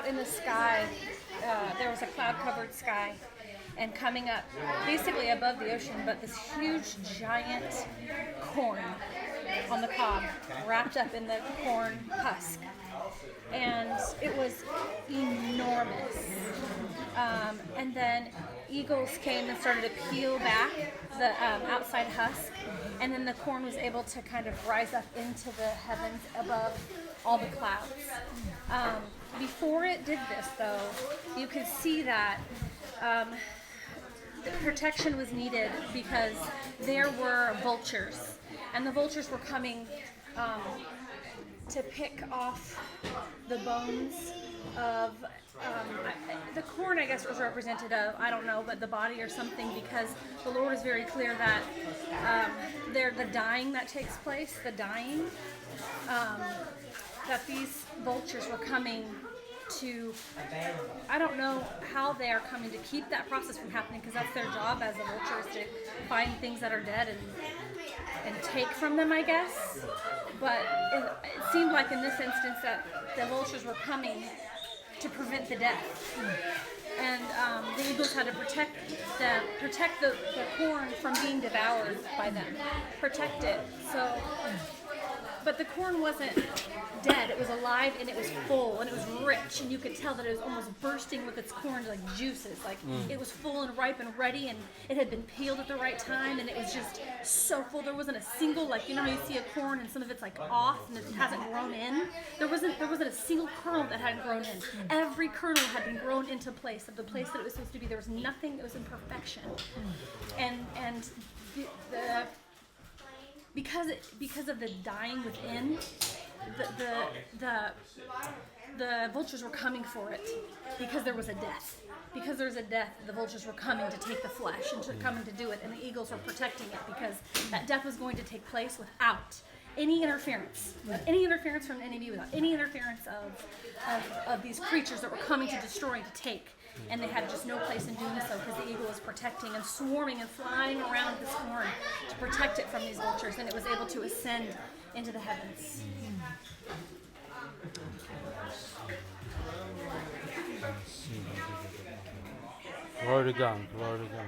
out in the sky, there was a cloud-covered sky, and coming up, basically above the ocean, but this huge, giant corn on the cob, wrapped up in the corn husk. And it was enormous. And then eagles came and started to peel back the outside husk, and then the corn was able to kind of rise up into the heavens above all the clouds. Before it did this, though, you could see that protection was needed because there were vultures, and the vultures were coming to pick off the bones of the corn, I guess, was represented of, I don't know, but the body or something, because the Lord is very clear that the dying that takes place, that these vultures were coming to, I don't know how they are coming to keep that process from happening, because that's their job as a vulture, is to find things that are dead and take from them, I guess. But it seemed like in this instance that the vultures were coming to prevent the death. And the eagles had to protect the corn from being devoured by them. Protect it. But the corn wasn't dead. It was alive, and it was full, and it was rich, and you could tell that it was almost bursting with its corn, like juices. Like it was full and ripe and ready, and it had been peeled at the right time, and it was just so full. There wasn't a single, like, you know how you see a corn and some of it's like off and it hasn't grown in. There wasn't a single kernel that hadn't grown in. Every kernel had been grown into place, of the place that it was supposed to be. There was nothing. It was in perfection, and because of the dying within, the vultures were coming for it, because there was a death. Because there's a death, the vultures were coming to take the flesh and coming to do it, and the eagles were protecting it, because that death was going to take place without any interference from the enemy, without any interference of these creatures that were coming to destroy and to take. And they had just no place in doing so, because the eagle was protecting and swarming and flying around this corn to protect it from these vultures, and it was able to ascend into the heavens. Glory to God, glory to God.